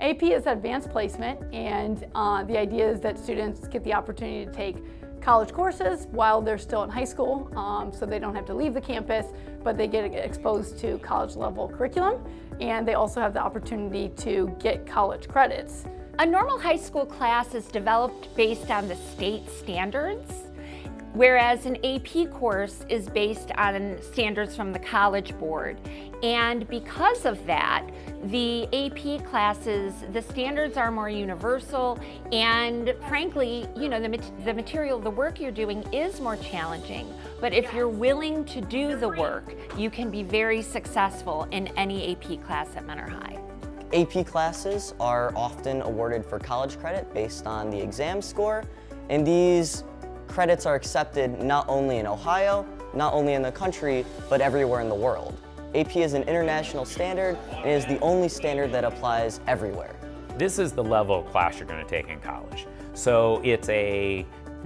AP is advanced placement, and the idea is that students get the opportunity to take college courses while they're still in high school, so they don't have to leave the campus, but they get exposed to college level curriculum, and they also have the opportunity to get college credits. A normal high school class is developed based on the state standards, whereas an AP course is based on standards from the College Board. And because of that, the AP classes, the standards are more universal, and frankly, you know, the material, the work you're doing is more challenging. But if you're willing to do the work, you can be very successful in any AP class at Mentor High. AP classes are often awarded for college credit based on the exam score, and these credits are accepted not only in Ohio, not only in the country, but everywhere in the world. AP is an international standard and is the only standard that applies everywhere. This is the level of class you're going to take in college. So it's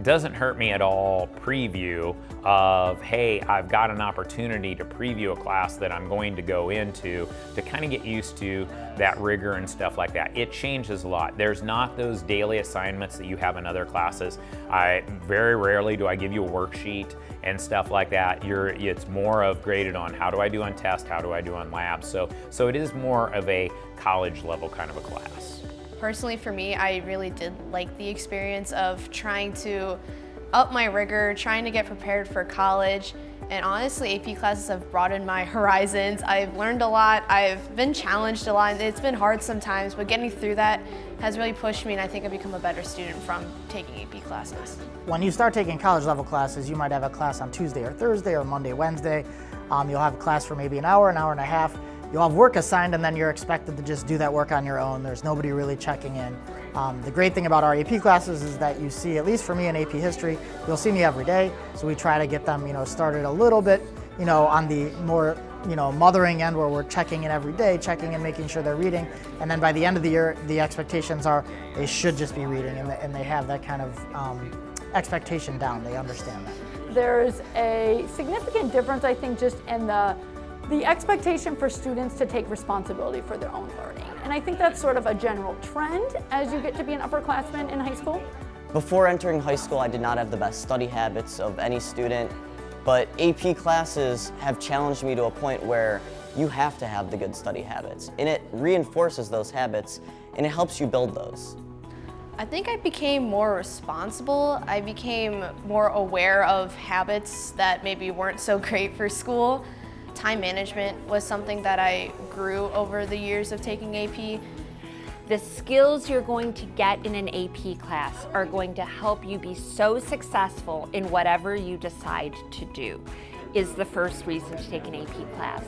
doesn't hurt me at all preview of, hey, I've got an opportunity to preview a class that I'm going to go into to kind of get used to that rigor and stuff like that. It changes a lot. There's not those daily assignments that you have in other classes. Very rarely do I give you a worksheet and stuff like that. It's more of graded on how do I do on test, how do I do on labs. So it is more of a college level kind of a class. Personally, for me, I really did like the experience of trying to up my rigor, trying to get prepared for college. And honestly, AP classes have broadened my horizons. I've learned a lot, I've been challenged a lot. It's been hard sometimes, but getting through that has really pushed me, and I think I've become a better student from taking AP classes. When you start taking college level classes, you might have a class on Tuesday or Thursday or Monday, Wednesday. You'll have a class for maybe an hour and a half. You'll have work assigned, and then you're expected to just do that work on your own. There's nobody really checking in. The great thing about our AP classes is that you see, at least for me in AP history, you'll see me every day. So we try to get them, started a little bit, on the more, mothering end, where we're checking in every day, checking and making sure they're reading. And then by the end of the year, the expectations are they should just be reading, and they have that kind of expectation down. They understand that. There's a significant difference, I think, just in the expectation for students to take responsibility for their own learning. And I think that's sort of a general trend as you get to be an upperclassman in high school. Before entering high school, I did not have the best study habits of any student, but AP classes have challenged me to a point where you have to have the good study habits, and it reinforces those habits, and it helps you build those. I think I became more responsible. I became more aware of habits that maybe weren't so great for school. Time management was something that I grew over the years of taking AP. The skills you're going to get in an AP class are going to help you be so successful in whatever you decide to do, is the first reason to take an AP class.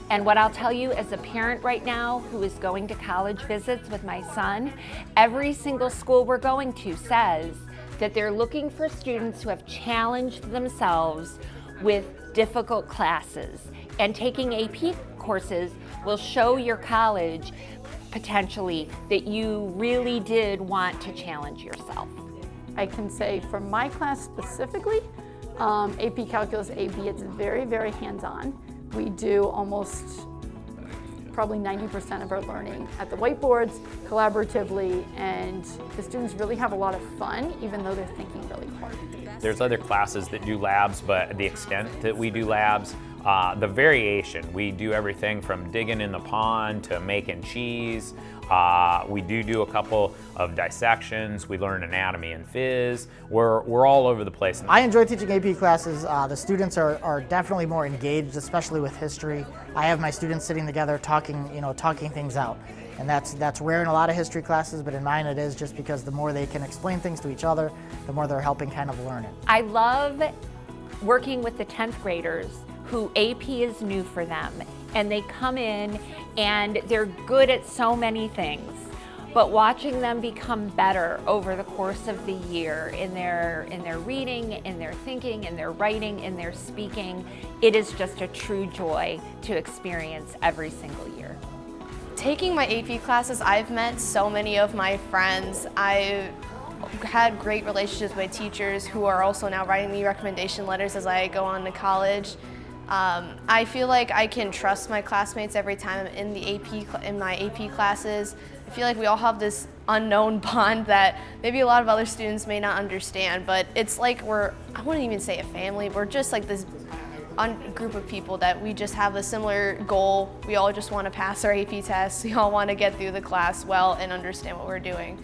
And what I'll tell you as a parent right now who is going to college visits with my son, every single school we're going to says that they're looking for students who have challenged themselves with difficult classes. And taking AP courses will show your college potentially that you really did want to challenge yourself. I can say for my class specifically, AP Calculus AB, it's very, very hands-on. We do almost probably 90% of our learning at the whiteboards, collaboratively, and the students really have a lot of fun, even though they're thinking really hard. There's other classes that do labs, but the extent that we do labs, the variation, we do everything from digging in the pond to making cheese. We do a couple of dissections. We learn anatomy and phys. We're all over the place. I enjoy teaching AP classes. The students are definitely more engaged, especially with history. I have my students sitting together talking things out. And that's rare in a lot of history classes, but in mine it is, just because the more they can explain things to each other, the more they're helping kind of learn it. I love working with the 10th graders who AP is new for them, and they come in and they're good at so many things, but watching them become better over the course of the year in their reading, in their thinking, in their writing, in their speaking, it is just a true joy to experience every single year. Taking my AP classes, I've met so many of my friends. I've had great relationships with teachers who are also now writing me recommendation letters as I go on to college. I feel like I can trust my classmates every time I'm in my AP classes. I feel like we all have this unknown bond that maybe a lot of other students may not understand, but it's like I wouldn't even say a family, we're just like this group of people that we just have a similar goal. We all just want to pass our AP tests. We all want to get through the class well and understand what we're doing.